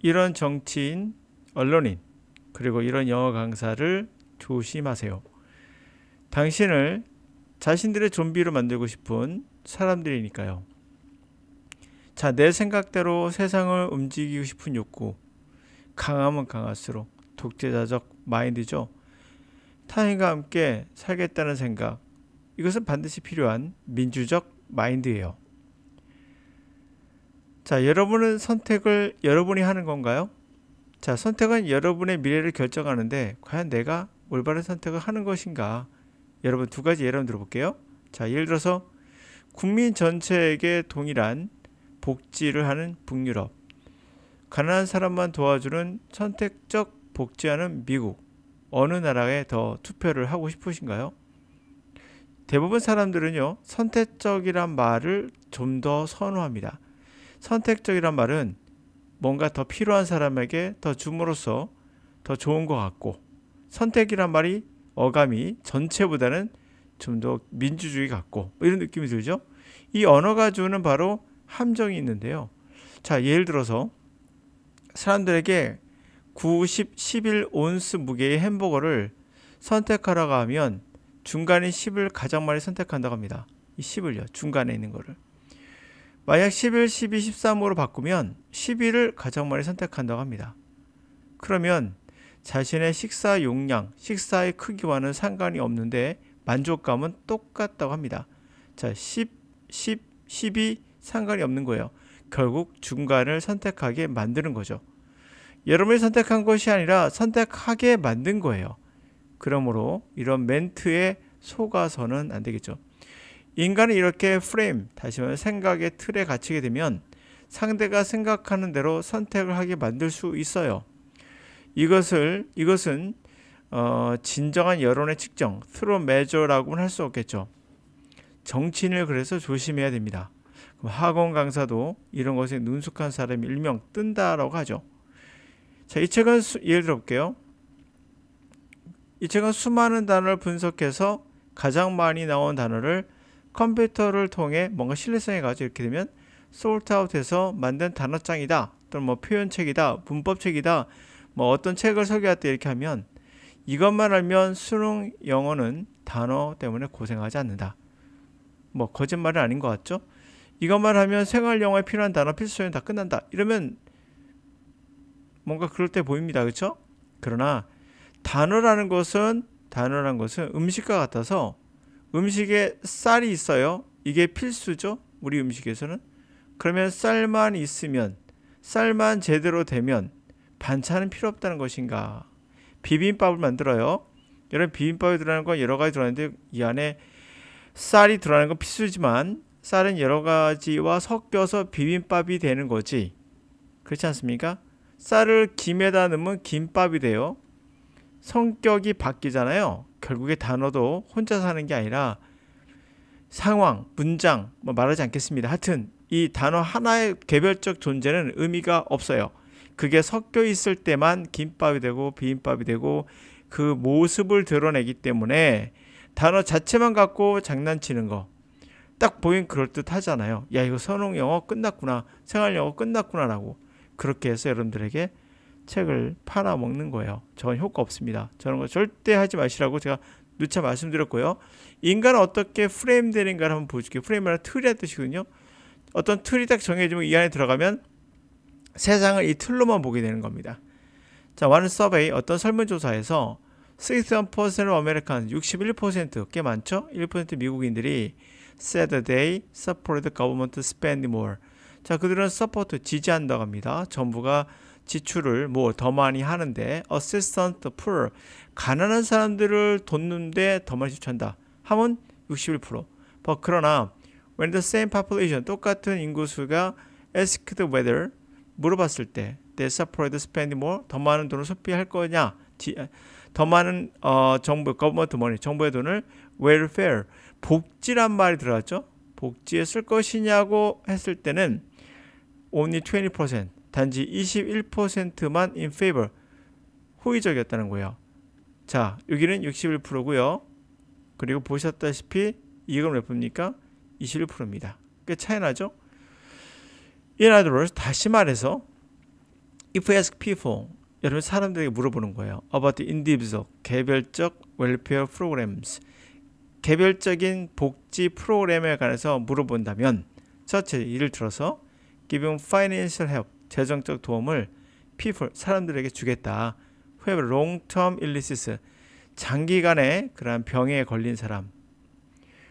이런 정치인, 언론인, 그리고 이런 영어 강사를 조심하세요. 당신을 자신들의 좀비로 만들고 싶은 사람들이니까요. 자, 내 생각대로 세상을 움직이고 싶은 욕구, 강하면 강할수록 독재자적 마인드죠. 타인과 함께 살겠다는 생각, 이것은 반드시 필요한 민주적 마인드예요. 자, 여러분은 선택을 여러분이 하는 건가요? 자, 선택은 여러분의 미래를 결정하는데 과연 내가 올바른 선택을 하는 것인가? 여러분 두 가지 예를 들어볼게요. 자, 예를 들어서 국민 전체에게 동일한 복지를 하는 북유럽, 가난한 사람만 도와주는 선택적 복지하는 미국, 어느 나라에 더 투표를 하고 싶으신가요? 대부분 사람들은요, 선택적이란 말을 좀 더 선호합니다. 선택적이란 말은 뭔가 더 필요한 사람에게 더 줌으로써 더 좋은 것 같고, 선택이란 말이 어감이 전체보다는 좀 더 민주주의 같고 이런 느낌이 들죠. 이 언어가 주는 바로 함정이 있는데요. 자, 예를 들어서 사람들에게 90, 11 온스 무게의 햄버거를 선택하라고 하면 중간인 10을 가장 많이 선택한다고 합니다. 이 10을요, 중간에 있는 거를. 만약 11, 12, 13으로 바꾸면 11을 가장 많이 선택한다고 합니다. 그러면 자신의 식사 용량, 식사의 크기와는 상관이 없는데 만족감은 똑같다고 합니다. 자, 10, 12 상관이 없는 거예요. 결국 중간을 선택하게 만드는 거죠. 여러분이 선택한 것이 아니라 선택하게 만든 거예요. 그러므로 이런 멘트에 속아서는 안 되겠죠. 인간은 이렇게 프레임, 다시 말해 생각의 틀에 갇히게 되면 상대가 생각하는 대로 선택을 하게 만들 수 있어요. 이것은 진정한 여론의 측정, 트루 메저라고는 할 수 없겠죠. 정치인을 그래서 조심해야 됩니다. 그럼 학원 강사도 이런 것에 능숙한 사람이 일명 뜬다라고 하죠. 자, 이 책은 예를 들어볼게요. 이 책은 수많은 단어를 분석해서 가장 많이 나온 단어를 컴퓨터를 통해 뭔가 신뢰성에 가지고 이렇게 되면 솔트아웃해서 만든 단어장이다, 또는 뭐 표현책이다, 문법책이다, 뭐 어떤 책을 소개할 때 이렇게 하면 이것만 알면 수능 영어는 단어 때문에 고생하지 않는다. 뭐 거짓말은 아닌 것 같죠? 이것만 하면 생활 영어에 필요한 단어 필수는 다 끝난다. 이러면 뭔가 그럴 때 보입니다. 그렇죠? 그러나 단어라는 것은 음식과 같아서 음식에 쌀이 있어요. 이게 필수죠. 우리 음식에서는. 그러면 쌀만 있으면, 쌀만 제대로 되면 반찬은 필요 없다는 것인가? 비빔밥을 만들어요. 여러분, 비빔밥에 들어가는 건 여러 가지 들어가는데 이 안에 쌀이 들어가는 건 필수지만 쌀은 여러 가지와 섞여서 비빔밥이 되는 거지. 그렇지 않습니까? 쌀을 김에다 넣으면 김밥이 돼요. 성격이 바뀌잖아요. 결국에 단어도 혼자 사는 게 아니라 상황, 문장, 뭐 말하지 않겠습니다. 하여튼 이 단어 하나의 개별적 존재는 의미가 없어요. 그게 섞여 있을 때만 김밥이 되고 비빔밥이 되고 그 모습을 드러내기 때문에 단어 자체만 갖고 장난치는 거 딱 보긴 그럴듯하잖아요. 야, 이거 선홍 영어 끝났구나, 생활 영어 끝났구나 라고. 그렇게 해서 여러분들에게 책을 팔아먹는 거예요. 저건 효과 없습니다. 저런 거 절대 하지 마시라고 제가 누차 말씀드렸고요. 인간은 어떻게 프레임 되는가를 한번 보여줄게요. 프레임이란 틀이란 뜻이거든요. 어떤 틀이 딱 정해지면 이 안에 들어가면 세상을 이 틀로만 보게 되는 겁니다. 자, one survey, 어떤 설문조사에서 61% Americans, 61%, 꽤 많죠? 1% 미국인들이 said they support the government to spend more. 자, 그들은 support, 지지한다고 합니다. 정부가 지출을 더 많이 하는데 assistance to poor, 가난한 사람들을 돕는데 더 많이 지출한다 하면 61%. 그러나 when the same population, 똑같은 인구수가 asked whether, 물어봤을 때 they support spend more, 더 많은 돈을 소비할 거냐, 더 많은 government money, 정부의 돈을 welfare, 복지란 말이 들어갔죠. 복지에 쓸 것이냐고 했을 때는 only 20%, 단지 21%만 in favor, 호의적이었다는 거예요. 자, 여기는 61%고요. 그리고 보셨다시피 이건 몇 프로입니까? 21%입니다. 꽤 차이 나죠? In other words, 다시 말해서 If you ask people, 여러분 사람들에게 물어보는 거예요. About the individual, 개별적 welfare programs. 개별적인 복지 프로그램에 관해서 물어본다면 첫째, 예를 들어서 giving financial help, 재정적 도움을 people, 사람들에게 주겠다. who have long-term illnesses, 장기간의 그러한 병에 걸린 사람.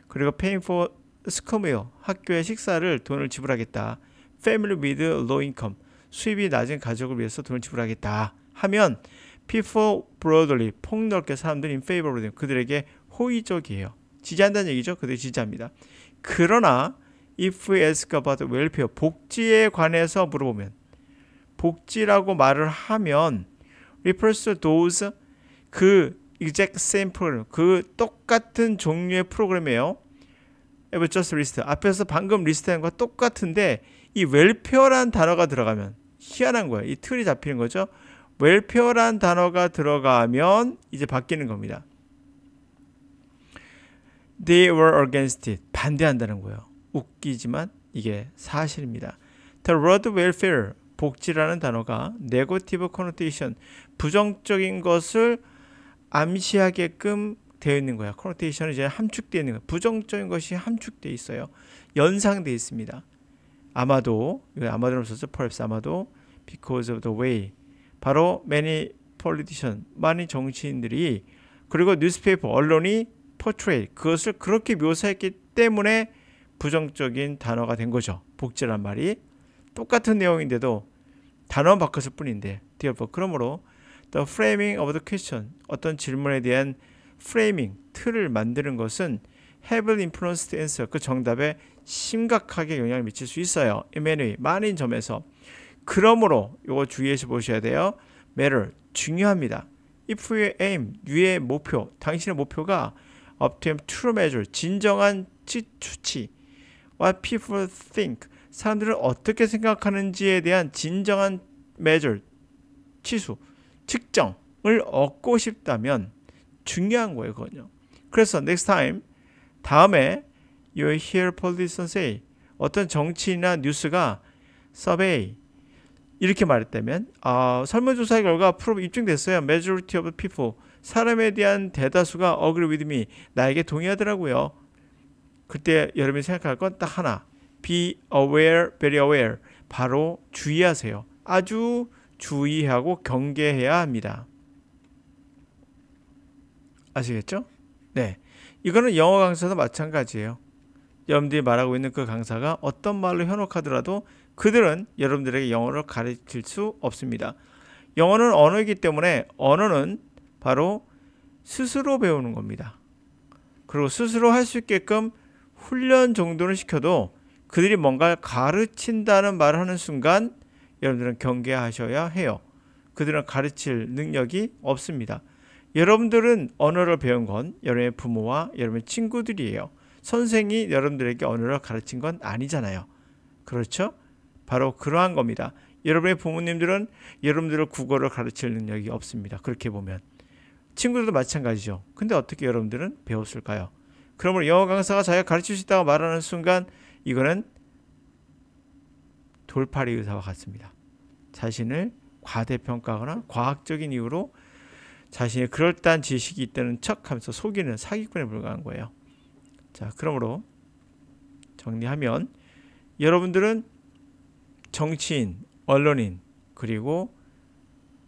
그리고 paying for school meal, 학교의 식사를 돈을 지불하겠다. family with low income, 수입이 낮은 가족을 위해서 돈을 지불하겠다 하면 people broadly, 폭넓게 사람들이 in favor of them, 그들에게 호의적이에요. 지지한다는 얘기죠. 그들이 지지합니다. 그러나 if we ask about welfare, 복지에 관해서 물어보면, 복지라고 말을 하면 refers to those, 그 exact same program, 그 똑같은 종류의 프로그램이에요. It just list, 앞에서 방금 리스트한 것과 똑같은데 이 웰페어란 단어가 들어가면 희한한 거예요. 이 틀이 잡히는 거죠. 웰페어란 단어가 들어가면 이제 바뀌는 겁니다. They were against it. 반대한다는 거예요. 웃기지만 이게 사실입니다. The word welfare, 복지라는 단어가 negative connotation, 부정적인 것을 암시하게끔 되어 있는 거야. connotation은 이제 함축되어 있는 거야. 부정적인 것이 함축되어 있어요. 연상되어 있습니다. 아마도, 아마도는 없었죠. perhaps, 아마도 because of the way, 바로 many politicians, 많은 정치인들이, 그리고 newspaper, 언론이 portray, 그것을 그렇게 묘사했기 때문에 부정적인 단어가 된 거죠. 복지란 말이 똑같은 내용인데도 단어만 바꿨을 뿐인데, 그러므로 the framing of the question, 어떤 질문에 대한 framing, 틀을 만드는 것은 heavily influenced answer, 그 정답에 심각하게 영향을 미칠 수 있어요. in many way, 많은 점에서. 그러므로 이거 주의해서 보셔야 돼요. matter, 중요합니다. if you aim, 유의 목표, 당신의 목표가 obtain true measure, 진정한 추치, what people think, 사람들은 어떻게 생각하는지에 대한 진정한 measure, 치수, 측정을 얻고 싶다면 중요한 거예요, 그건요. 그래서 next time, 다음에 you hear politicians say, 어떤 정치인이나 뉴스가 survey, 이렇게 말했다면 설문조사의 결과 프로 입증됐어요. majority of people, 사람에 대한 대다수가 agree with me, 나에게 동의하더라고요. 그때 여러분이 생각할 건 딱 하나, be aware, very aware, 바로 주의하세요. 아주 주의하고 경계해야 합니다. 아시겠죠? 네, 이거는 영어 강사도 마찬가지예요. 여러분들이 말하고 있는 그 강사가 어떤 말로 현혹하더라도 그들은 여러분들에게 영어를 가르칠 수 없습니다. 영어는 언어이기 때문에 언어는 바로 스스로 배우는 겁니다. 그리고 스스로 할 수 있게끔 훈련 정도는 시켜도 그들이 뭔가를 가르친다는 말을 하는 순간 여러분들은 경계하셔야 해요. 그들은 가르칠 능력이 없습니다. 여러분들은 언어를 배운 건 여러분의 부모와 여러분의 친구들이에요. 선생이 여러분들에게 언어를 가르친 건 아니잖아요. 그렇죠? 바로 그러한 겁니다. 여러분의 부모님들은 여러분들을 국어를 가르칠 능력이 없습니다. 그렇게 보면. 친구들도 마찬가지죠. 근데 어떻게 여러분들은 배웠을까요? 그러므로 영어 강사가 자기가 가르칠 수 있다고 말하는 순간 이거는 돌팔이 의사와 같습니다. 자신을 과대평가하거나 과학적인 이유로 자신의 그럴듯한 지식이 있다는 척하면서 속이는 사기꾼에 불과한 거예요. 자, 그러므로 정리하면 여러분들은 정치인, 언론인, 그리고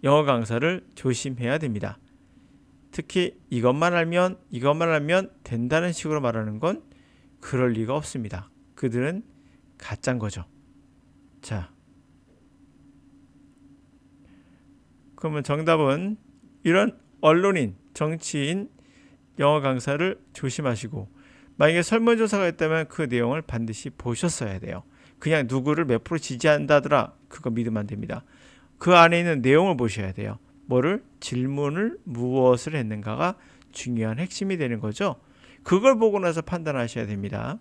영어 강사를 조심해야 됩니다. 특히 이것만 알면 된다는 식으로 말하는 건 그럴 리가 없습니다. 그들은 가짜인 거죠. 자, 그러면 정답은 이런 언론인, 정치인, 영어 강사를 조심하시고, 만약에 설문조사가 있다면 그 내용을 반드시 보셨어야 돼요. 그냥 누구를 몇 프로 지지한다더라, 그거 믿으면 안 됩니다. 그 안에 있는 내용을 보셔야 돼요. 뭐를? 질문을 무엇을 했는가가 중요한 핵심이 되는 거죠. 그걸 보고 나서 판단하셔야 됩니다.